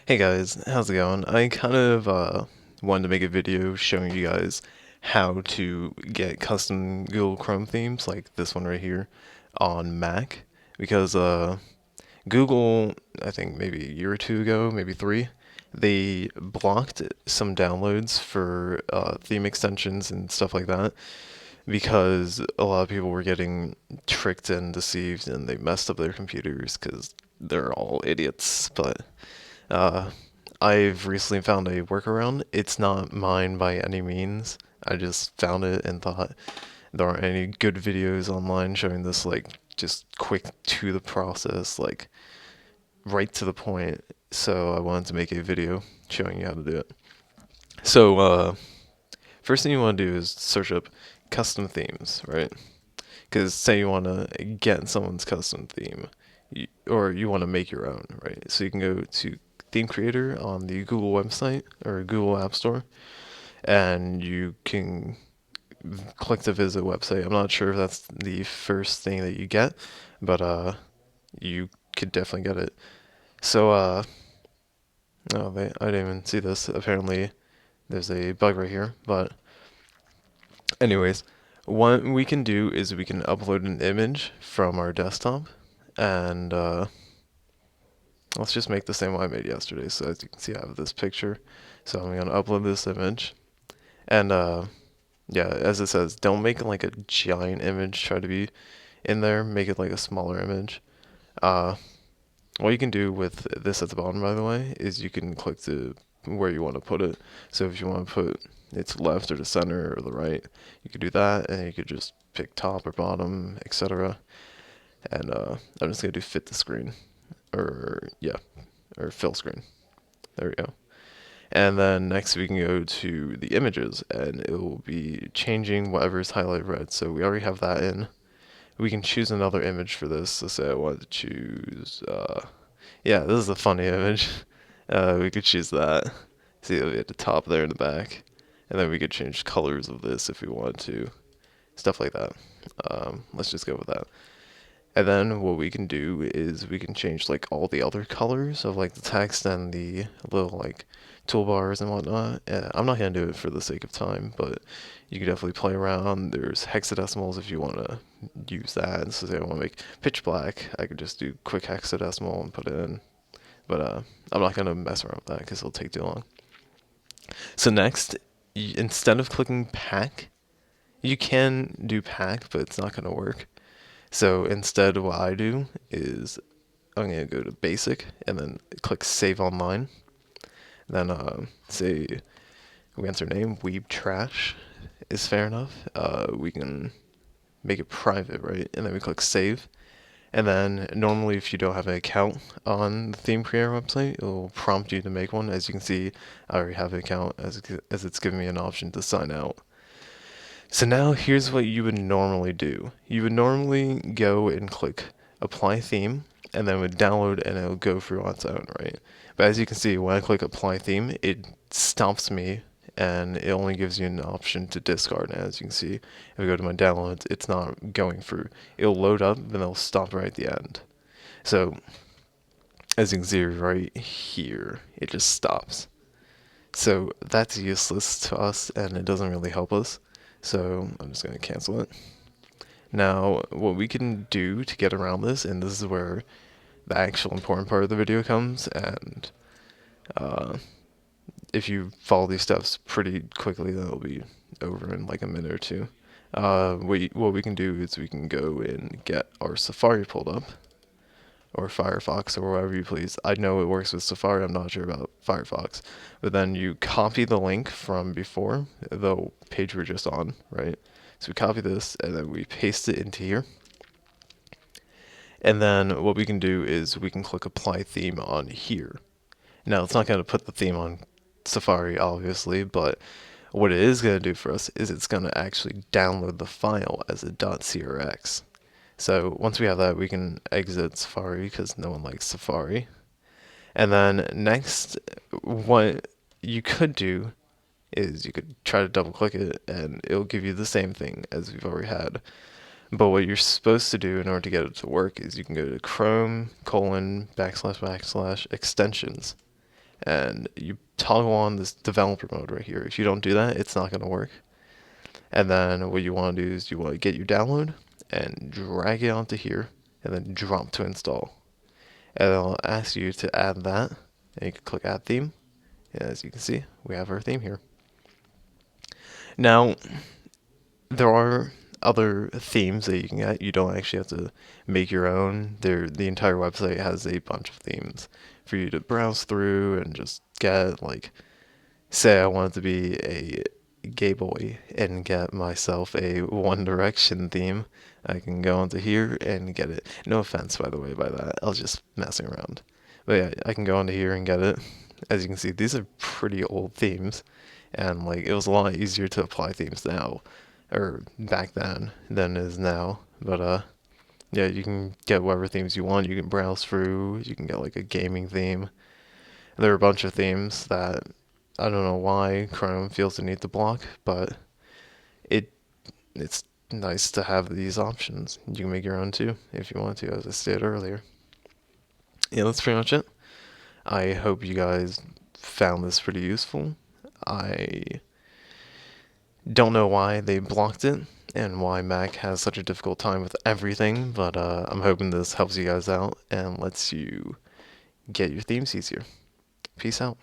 Hey guys, how's it going? I kind of wanted to make a video showing you guys how to get custom Google Chrome themes like this one right here on Mac because Google, I think maybe a year or two ago, maybe three, they blocked some downloads for theme extensions and stuff like that because a lot of people were getting tricked and deceived and they messed up their computers because they're all idiots. But uh, I've recently found a workaround. It's not mine by any means. I just found it and thought there aren't any good videos online showing this, like, just quick to the process, like, right to the point. So I wanted to make a video showing you how to do it. So, first thing you want to do is search up custom themes, right? Because say you want to get someone's custom theme, or you want to make your own, right? So you can go to Theme Creator on the Google website or Google App Store, and you can click the visit website. I'm not sure if that's the first thing that you get, but you could definitely get it. So oh, I didn't even see this. Apparently, there's a bug right here. But anyways, what we can do is we can upload an image from our desktop, and let's just make the same one I made yesterday. So as you can see, I have this picture. So I'm gonna upload this image, and yeah, as it says, don't make it like a giant image. Try to be in there. Make it like a smaller image. Uh, what you can do with this at the bottom, by the way, is you can click to where you want to put it. So if you want to put it to left or the center or the right, you could do that, and you could just pick top or bottom, etc. And I'm just gonna do fit the screen, or yeah, or fill screen. There we go. And then next we can go to the images, and it will be changing whatever is highlighted red. So we already have that in. We can choose another image for this. Let's say I want to choose, yeah, this is a funny image. We could choose that. See, it'll be at the top there in the back. And then we could change colors of this if we wanted to. Stuff like that. Let's just go with that. And then what we can do is we can change like all the other colors of like the text and the little like toolbars and whatnot. I'm not gonna do it for the sake of time, but you can definitely play around. There's hexadecimals if you want to use that. So say I want to make pitch black, I could just do quick hexadecimal and put it in. But I'm not gonna mess around with that because it'll take too long. So next, instead of clicking pack, you can do pack, but it's not gonna work. So instead, what I do is I'm gonna go to basic and then click save online. Then say we enter name Weeb Trash is fair enough. We can make it private, right? And then we click save. And then normally, if you don't have an account on the theme creator website, it will prompt you to make one. As you can see, I already have an account as it's giving me an option to sign out. So now here's what you would normally do. You would normally go and click apply theme and then would download and it'll go through on its own, right? But as you can see, when I click apply theme, it stops me and it only gives you an option to discard. And as you can see, if I go to my downloads, it's not going through. It'll load up and it'll stop right at the end. So as you can see right here, it just stops. So that's useless to us and it doesn't really help us. So I'm just going to cancel it. Now, what we can do to get around this, and this is where the actual important part of the video comes, and uh, if you follow these steps pretty quickly, then it'll be over in like a minute or two. What we can do is we can go and get our Safari pulled up, or Firefox, or wherever you please. I know it works with Safari, I'm not sure about Firefox. But then you copy the link from before, the page we're just on, right? So we copy this, and then we paste it into here. And then what we can do is we can click apply theme on here. Now, it's not going to put the theme on Safari, obviously, but what it is going to do for us is it's going to actually download the file as a .crx. So once we have that, we can exit Safari because no one likes Safari. And then next, what you could do is you could try to double click it and it'll give you the same thing as we've already had. But what you're supposed to do in order to get it to work is you can go to Chrome : // extensions. and you toggle on this developer mode right here. If you don't do that, it's not going to work. And then what you want to do is you want to get your download and drag it onto here and then drop to install. And it'll ask you to add that, and you can click add theme. And as you can see, we have our theme here. Now, there are other themes that you can get. You don't actually have to make your own. The entire website has a bunch of themes for you to browse through and just get. Like, say I wanted to be a gay boy and get myself a One Direction theme. I can go onto here and get it. No offense, by the way, by that. I was just messing around. But yeah, I can go onto here and get it. As you can see, these are pretty old themes, and like it was a lot easier to apply themes now, or back then than it is now. But yeah, you can get whatever themes you want. You can browse through. You can get like a gaming theme. There are a bunch of themes that I don't know why Chrome feels the need to block, but it it's nice to have these options. You can make your own too if you want to, as I stated earlier. Yeah, that's pretty much it. I hope you guys found this pretty useful. I don't know why they blocked it and why Mac has such a difficult time with everything, but I'm hoping this helps you guys out and lets you get your themes easier. Peace out.